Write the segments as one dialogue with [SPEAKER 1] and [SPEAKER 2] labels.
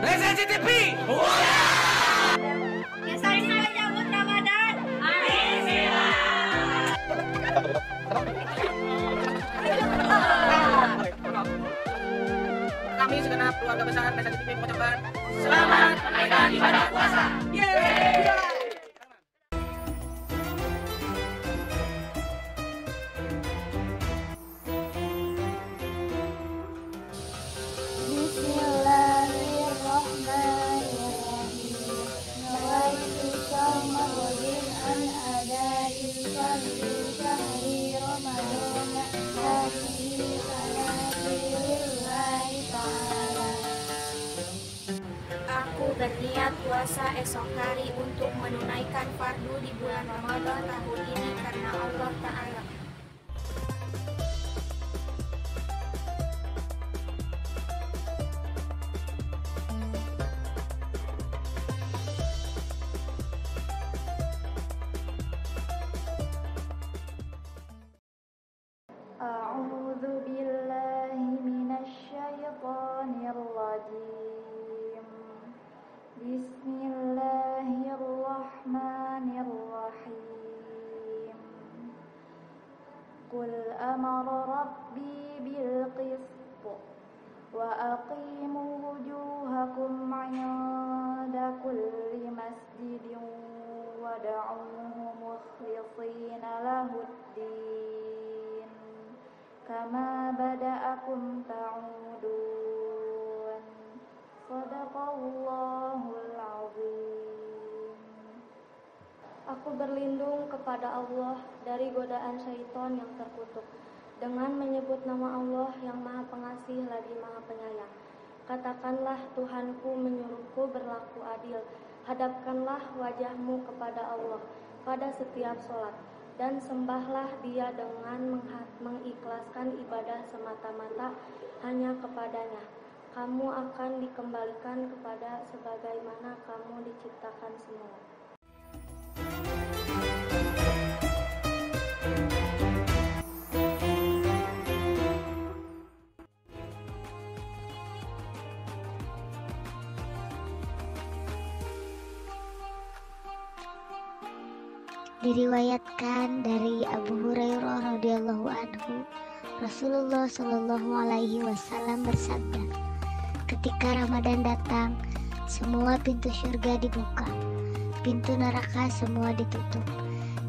[SPEAKER 1] Resensi TV.
[SPEAKER 2] Yang saling menyambut Ramadan.
[SPEAKER 1] Kami segenap keluarga besar Resensi TV mengucapkan selamat menunaikan ibadah puasa. Yeay.
[SPEAKER 2] Aku berniat puasa esok hari untuk menunaikan fardu di bulan Ramadan tahun ini karena Allah Ta'ala.
[SPEAKER 3] أعوذ بالله من الشيطان الرجيم بسم الله الرحمن الرحيم قل أمر ربي بالقسط وأقيموا وجوهكم عند كل مسجد وادعوه مخلصين له الدين كما بدأكم تعودون صدق Allahul Azim. Aku berlindung kepada Allah dari godaan syaitan yang terkutuk dengan menyebut nama Allah yang Maha Pengasih lagi Maha Penyayang. Katakanlah, Tuhanku menyuruhku berlaku adil. Hadapkanlah wajahmu kepada Allah pada setiap sholat dan sembahlah Dia dengan mengikhlaskan ibadah semata-mata hanya kepadanya. Kamu akan dikembalikan kepada sebagaimana kamu diciptakan semula.
[SPEAKER 4] Diriwayatkan dari Abu Hurairah radhiyallahu anhu, Rasulullah shallallahu alaihi wasallam bersabda, ketika Ramadan datang, semua pintu surga dibuka, pintu neraka semua ditutup,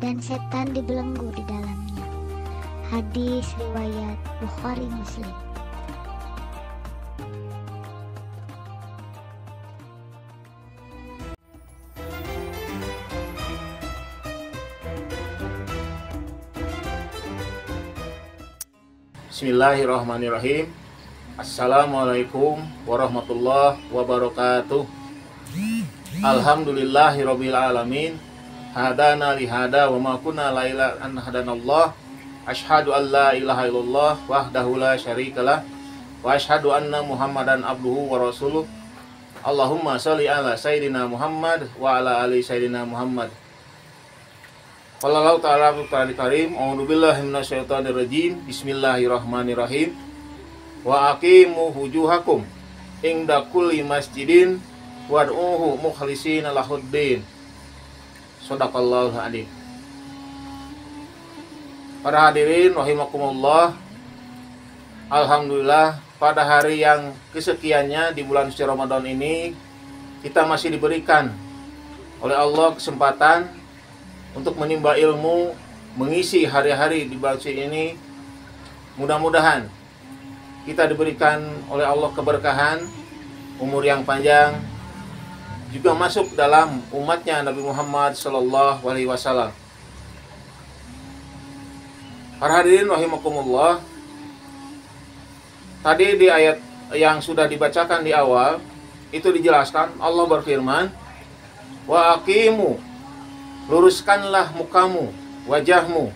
[SPEAKER 4] dan setan dibelenggu di dalamnya. Hadis riwayat Bukhari Muslim.
[SPEAKER 5] Bismillahirrahmanirrahim. Assalamualaikum warahmatullahi wabarakatuh. Alhamdulillahirabbil alamin. Hadana lihada wa ma kunna laila an hadanallah. Asyhadu an la ilaha illallah wahdahu la syarikalah wa asyhadu anna Muhammadan abduhu wa rasuluh. Allahumma shalli ala sayyidina Muhammad wa ala ali sayyidina Muhammad. Wallahu ta'ala Al-Qur'anil Karim. A'udzubillahi minasyaitonir rajim. Bismillahirrahmanirrahim. Wa aqimu wujuhakum inda kulli masjidin wad'uhu mukhlishina lahuddin. Shadaqallahul adzim. Para hadirin rahimakumullah. Alhamdulillah, pada hari yang kesekiannya di bulan suci Ramadan ini kita masih diberikan oleh Allah kesempatan untuk menimba ilmu, mengisi hari-hari di bulan suci ini. Mudah-mudahan kita diberikan oleh Allah keberkahan, umur yang panjang, juga masuk dalam umatnya Nabi Muhammad sallallahu alaihi wasallam. Para hadirin rahimakumullah, tadi di ayat yang sudah dibacakan di awal itu dijelaskan Allah berfirman, wa aqimu, luruskanlah mukamu, wajahmu,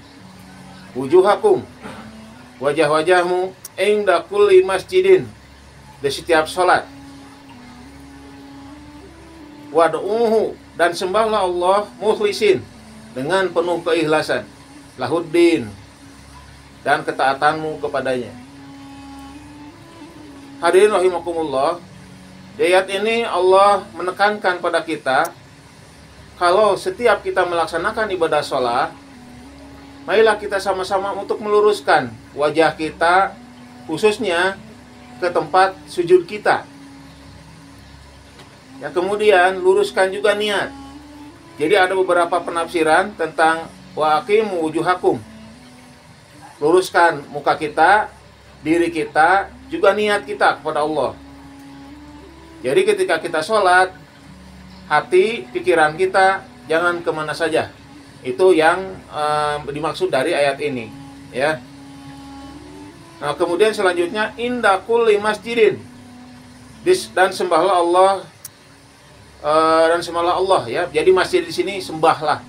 [SPEAKER 5] wujuhakum, wajah-wajahmu, inda kulli masjidin, di setiap sholat, wad'uhu, dan sembahlah Allah mukhlisin, dengan penuh keikhlasan, lahuddin, dan ketaatanmu kepadanya. Hadirin rahimakumullah, Di ayat ini Allah menekankan pada kita, kalau setiap kita melaksanakan ibadah sholat, marilah kita sama-sama untuk meluruskan wajah kita, khususnya ke tempat sujud kita. Ya, kemudian luruskan juga niat. Jadi ada beberapa penafsiran tentang wa aqimu wujuhakum. Luruskan muka kita, diri kita, juga niat kita kepada Allah. Jadi ketika kita sholat, hati, pikiran kita jangan kemana saja. Itu yang dimaksud dari ayat ini, ya. Nah, kemudian selanjutnya inda kulli masjidin, dan sembahlah Allah, ya. Jadi masjid di sini sembahlah.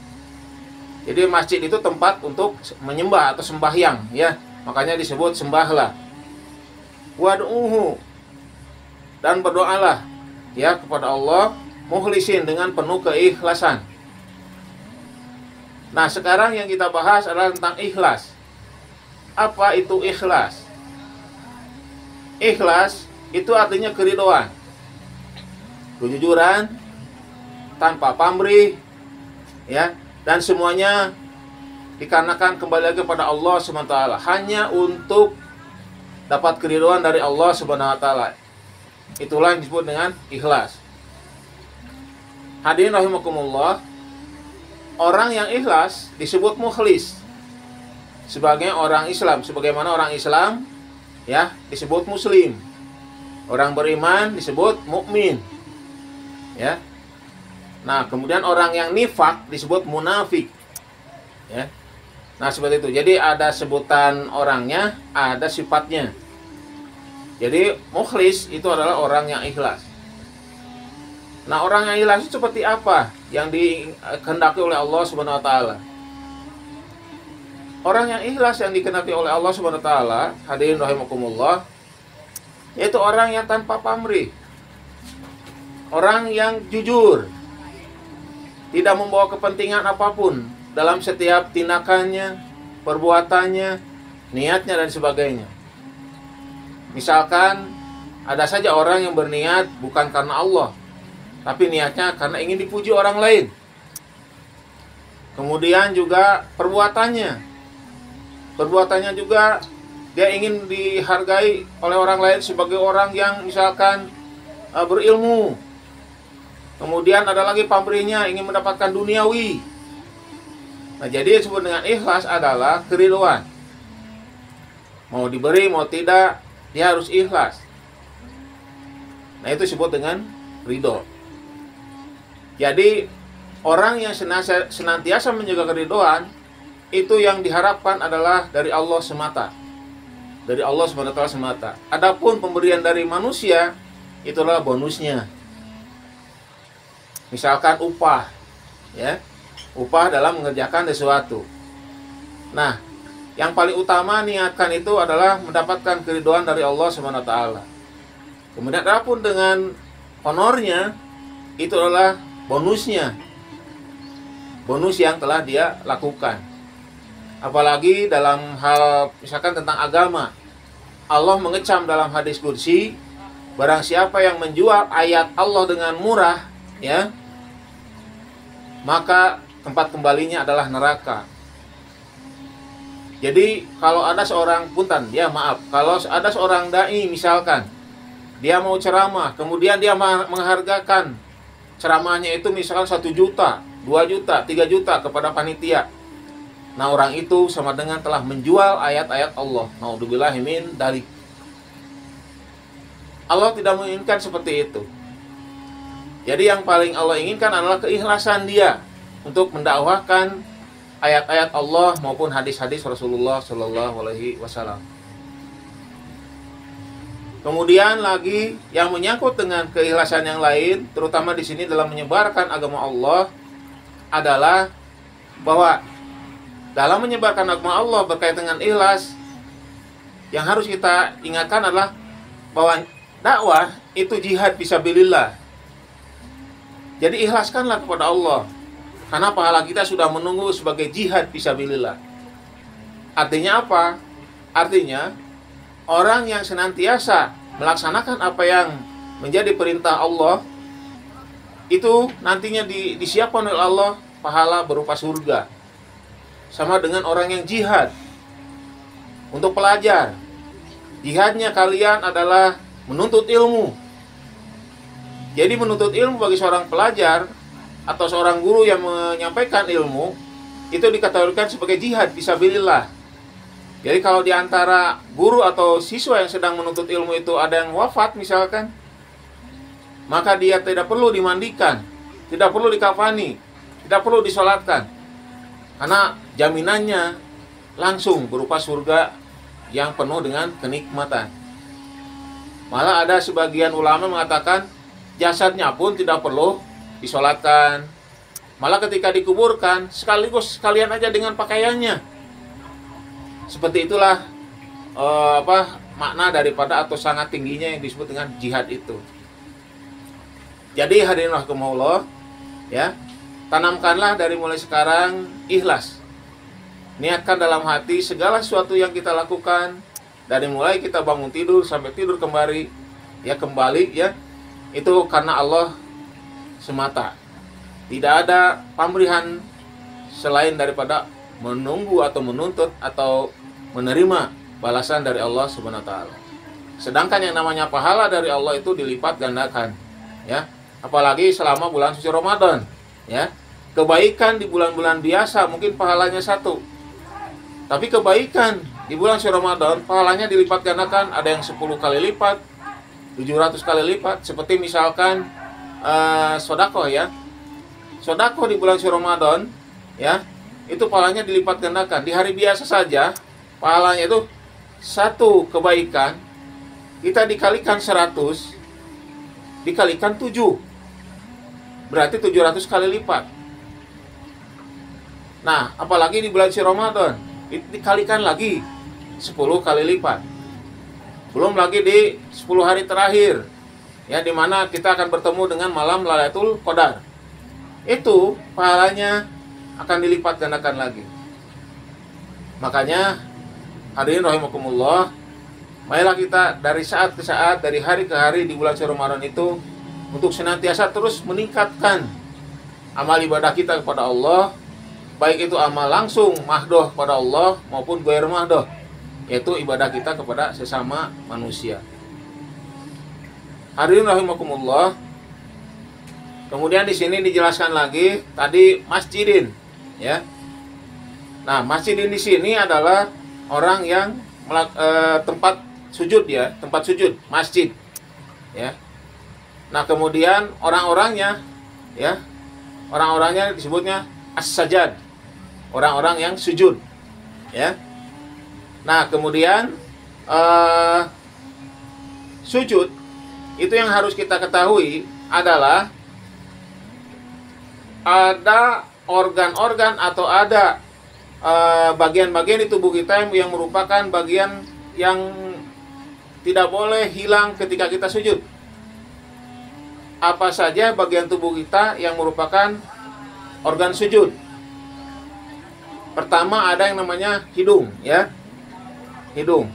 [SPEAKER 5] Jadi masjid itu tempat untuk menyembah atau sembahyang, ya. Makanya disebut sembahlah. Wad'uhu, dan berdoalah, ya, kepada Allah mukhlisin, dengan penuh keikhlasan. Nah, sekarang yang kita bahas adalah tentang ikhlas. Apa itu ikhlas? Ikhlas itu artinya keridhaan, kejujuran, tanpa pamrih, ya, dan semuanya dikarenakan kembali lagi kepada Allah SWT, hanya untuk dapat keridhaan dari Allah SWT. Itulah yang disebut dengan ikhlas. Hadirin rahimakumullah, orang yang ikhlas disebut mukhlis sebagai orang Islam, sebagaimana orang Islam, ya, disebut muslim. Orang beriman disebut mukmin, ya. Nah, kemudian orang yang nifak disebut munafik, ya. Nah, seperti itu. Jadi ada sebutan orangnya, ada sifatnya. Jadi mukhlis itu adalah orang yang ikhlas. Nah, orang yang ikhlas itu seperti apa yang dikehendaki oleh Allah Subhanahu wa taala? Orang yang ikhlas yang dikehendaki oleh Allah Subhanahu wa taala, hadirin rahimakumullah, yaitu orang yang tanpa pamrih. Orang yang jujur, tidak membawa kepentingan apapun dalam setiap tindakannya, perbuatannya, niatnya, dan sebagainya. Misalkan ada saja orang yang berniat bukan karena Allah, tapi niatnya karena ingin dipuji orang lain. Kemudian juga perbuatannya juga dia ingin dihargai oleh orang lain sebagai orang yang misalkan berilmu. Kemudian ada lagi pamrihnya, ingin mendapatkan duniawi. Nah, jadi yang disebut dengan ikhlas adalah keridhaan. Mau diberi, mau tidak, dia harus ikhlas. Nah, itu disebut dengan ridho. Jadi, orang yang senantiasa menjaga keridhaan, itu yang diharapkan adalah dari Allah semata. Dari Allah SWT semata. Adapun pemberian dari manusia, itulah bonusnya. Misalkan upah, ya. Upah dalam mengerjakan sesuatu. Nah, yang paling utama niatkan itu adalah mendapatkan keridhaan dari Allah SWT. Kemudian adapun dengan honornya, itu adalah bonusnya. Bonus yang telah dia lakukan. Apalagi dalam hal misalkan tentang agama, Allah mengecam dalam hadis qudsi, barang siapa yang menjual ayat Allah dengan murah, ya, maka tempat kembalinya adalah neraka. Jadi kalau ada seorang kalau ada seorang dai misalkan dia mau ceramah, kemudian dia menghargakan ceramahnya itu misalkan 1 juta, 2 juta, 3 juta kepada panitia. Nah, orang itu sama dengan telah menjual ayat-ayat Allah. Naudzubillahi min dzalik. Allah tidak menginginkan seperti itu. Jadi yang paling Allah inginkan adalah keikhlasan dia untuk mendakwahkan ayat-ayat Allah maupun hadis-hadis Rasulullah Shallallahu Alaihi Wasallam. Kemudian lagi yang menyangkut dengan keikhlasan yang lain, terutama di sini dalam menyebarkan agama Allah, adalah bahwa dalam menyebarkan agama Allah berkaitan dengan ikhlas, yang harus kita ingatkan adalah bahwa dakwah itu jihad fisabilillah. Jadi ikhlaskanlah kepada Allah, karena pahala kita sudah menunggu sebagai jihad fisabilillah. Artinya apa? Artinya orang yang senantiasa melaksanakan apa yang menjadi perintah Allah, itu nantinya disiapkan oleh Allah pahala berupa surga. Sama dengan orang yang jihad. Untuk pelajar, jihadnya kalian adalah menuntut ilmu. Jadi menuntut ilmu bagi seorang pelajar atau seorang guru yang menyampaikan ilmu, itu dikategorikan sebagai jihad fisabilillah. Jadi kalau di antara guru atau siswa yang sedang menuntut ilmu itu ada yang wafat misalkan, maka dia tidak perlu dimandikan, tidak perlu dikafani, tidak perlu disolatkan, karena jaminannya langsung berupa surga yang penuh dengan kenikmatan. Malah ada sebagian ulama mengatakan jasadnya pun tidak perlu disolatkan. Malah ketika dikuburkan sekaligus sekalian aja dengan pakaiannya. Seperti itulah makna daripada atau sangat tingginya yang disebut dengan jihad itu. Jadi hadirin rahimakumullah, ya, tanamkanlah dari mulai sekarang ikhlas. Niatkan dalam hati segala sesuatu yang kita lakukan, dari mulai kita bangun tidur sampai tidur kembali, ya, itu karena Allah semata. Tidak ada pemberian selain daripada menunggu atau menuntut atau menerima balasan dari Allah Subhanahu wa taala. Sedangkan yang namanya pahala dari Allah itu dilipat gandakan, ya. Apalagi selama bulan suci Ramadan, ya. Kebaikan di bulan-bulan biasa mungkin pahalanya 1. Tapi kebaikan di bulan suci Ramadan pahalanya dilipat gandakan, ada yang 10 kali lipat, 700 kali lipat. Seperti misalkan sedekah, ya. Sedekah di bulan suci Ramadan, ya, itu pahalanya dilipat gandakan. Di hari biasa saja pahalanya itu 1 kebaikan kita dikalikan 100 dikalikan 7, berarti 700 kali lipat. Nah, apalagi di bulan suci Ramadan dikalikan lagi 10 kali lipat. Belum lagi di 10 hari terakhir, ya, di mana kita akan bertemu dengan malam Lailatul Qadar. Itu pahalanya akan dilipat gandakan lagi. Makanya hadirin rahimakumullah, marilah kita dari saat ke saat, dari hari ke hari di bulan suci Ramadan itu untuk senantiasa terus meningkatkan amal ibadah kita kepada Allah, baik itu amal langsung mahdoh kepada Allah maupun ghair mahdoh, yaitu ibadah kita kepada sesama manusia. Hadirin rahimakumullah. Kemudian di sini dijelaskan lagi tadi masjidin, ya. Nah, masjidin di sini adalah orang yang tempat sujud, ya, tempat sujud, masjid, ya. Nah, kemudian orang-orangnya, ya, orang-orangnya disebutnya as-sajad, orang-orang yang sujud, ya. Nah, kemudian sujud itu yang harus kita ketahui adalah ada organ-organ atau ada bagian-bagian di tubuh kita yang merupakan bagian yang tidak boleh hilang ketika kita sujud. Apa saja bagian tubuh kita yang merupakan organ sujud? Pertama ada yang namanya hidung, ya, hidung.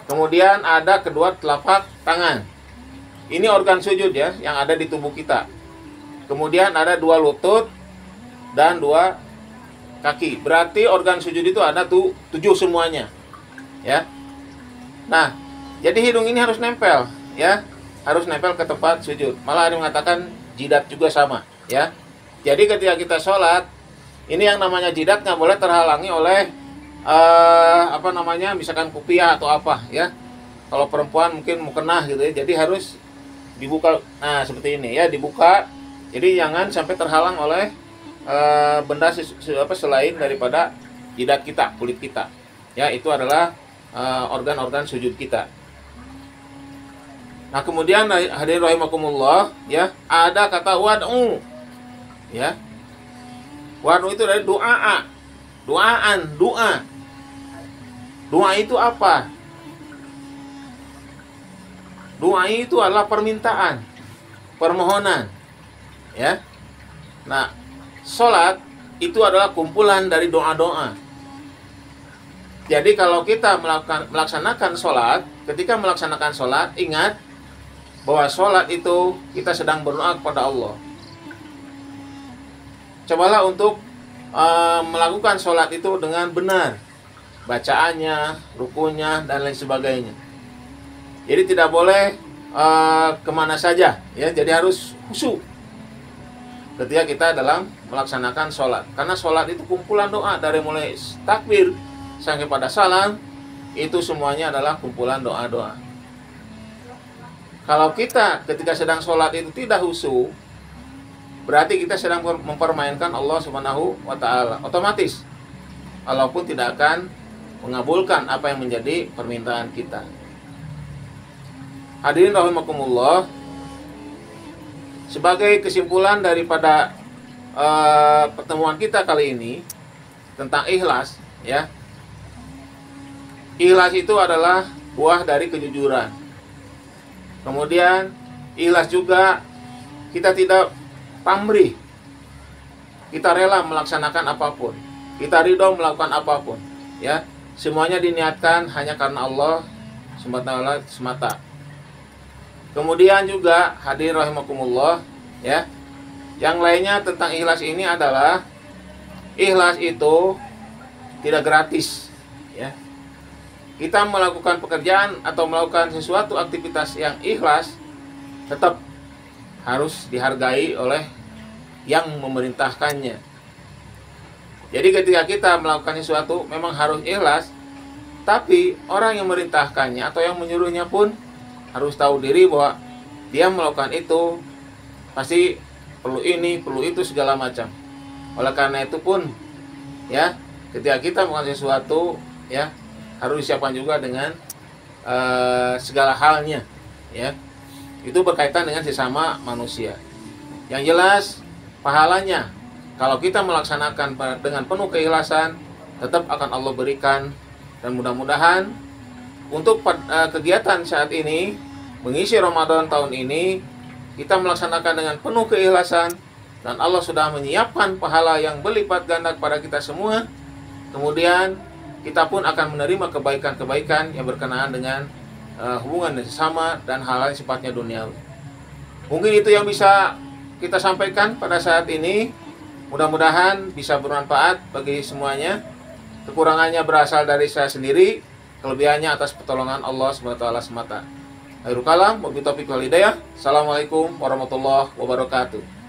[SPEAKER 5] Kemudian ada kedua telapak tangan. Ini organ sujud, ya, yang ada di tubuh kita. Kemudian ada 2 lutut dan 2 kaki. Berarti organ sujud itu ada 7 semuanya, ya. Nah, jadi hidung ini harus nempel, ya, harus nempel ke tempat sujud. Malah ada yang mengatakan jidat juga sama, ya. Jadi ketika kita sholat, ini yang namanya jidat nggak boleh terhalangi oleh misalkan kopiah atau apa, ya. Kalau perempuan mungkin mukena gitu, ya. Jadi harus dibuka. Nah, seperti ini, ya, dibuka. Jadi jangan sampai terhalang oleh benda selain daripada jidat kita, kulit kita. Ya, itu adalah organ-organ sujud kita. Nah, kemudian hadirin rahimakumullah, ya, ada kata wad'u. Ya. Wad'u itu dari doa. Doaan, doa. Doa itu apa? Doa itu adalah permintaan, permohonan. Ya. Nah, sholat itu adalah kumpulan dari doa-doa. Jadi kalau kita melaksanakan sholat, ketika melaksanakan sholat, ingat bahwa sholat itu kita sedang berdoa kepada Allah. Cobalah untuk melakukan sholat itu dengan benar, bacaannya, rukunya, dan lain sebagainya. Jadi tidak boleh kemana saja, ya. Jadi harus khusyuk ketika kita dalam melaksanakan sholat. Karena sholat itu kumpulan doa, dari mulai takbir sampai pada salam, itu semuanya adalah kumpulan doa-doa. Kalau kita ketika sedang sholat itu tidak khusyuk, berarti kita sedang mempermainkan Allah Subhanahu wa Ta'ala. Otomatis Allah pun tidak akan mengabulkan apa yang menjadi permintaan kita. Hadirin rahimakumullah, sebagai kesimpulan daripada pertemuan kita kali ini tentang ikhlas, ya. Ikhlas itu adalah buah dari kejujuran. Kemudian ikhlas juga kita tidak pamrih, kita rela melaksanakan apapun, kita ridho melakukan apapun, ya. Semuanya diniatkan hanya karena Allah semata. Kemudian juga hadirin rahimakumullah, ya. Yang lainnya tentang ikhlas ini adalah ikhlas itu tidak gratis, ya. Kita melakukan pekerjaan atau melakukan sesuatu aktivitas yang ikhlas tetap harus dihargai oleh yang memerintahkannya. Jadi ketika kita melakukan sesuatu memang harus ikhlas, tapi orang yang memerintahkannya atau yang menyuruhnya pun harus tahu diri bahwa dia melakukan itu pasti perlu ini, perlu itu, segala macam. Oleh karena itu pun, ya, ketika kita melakukan sesuatu, ya, harus disiapkan juga dengan segala halnya, ya. Itu berkaitan dengan sesama manusia. Yang jelas pahalanya kalau kita melaksanakan dengan penuh keikhlasan tetap akan Allah berikan. Dan mudah-mudahan untuk kegiatan saat ini mengisi Ramadan tahun ini kita melaksanakan dengan penuh keikhlasan dan Allah sudah menyiapkan pahala yang berlipat ganda kepada kita semua. Kemudian kita pun akan menerima kebaikan-kebaikan yang berkenaan dengan hubungan sesama dan hal-hal yang sifatnya duniawi. Mungkin itu yang bisa kita sampaikan pada saat ini. Mudah-mudahan bisa bermanfaat bagi semuanya. Kekurangannya berasal dari saya sendiri, kelebihannya atas pertolongan Allah SWT semata. Akhirul kalam, wabillahi taufiq wal hidayah. Assalamualaikum warahmatullahi wabarakatuh.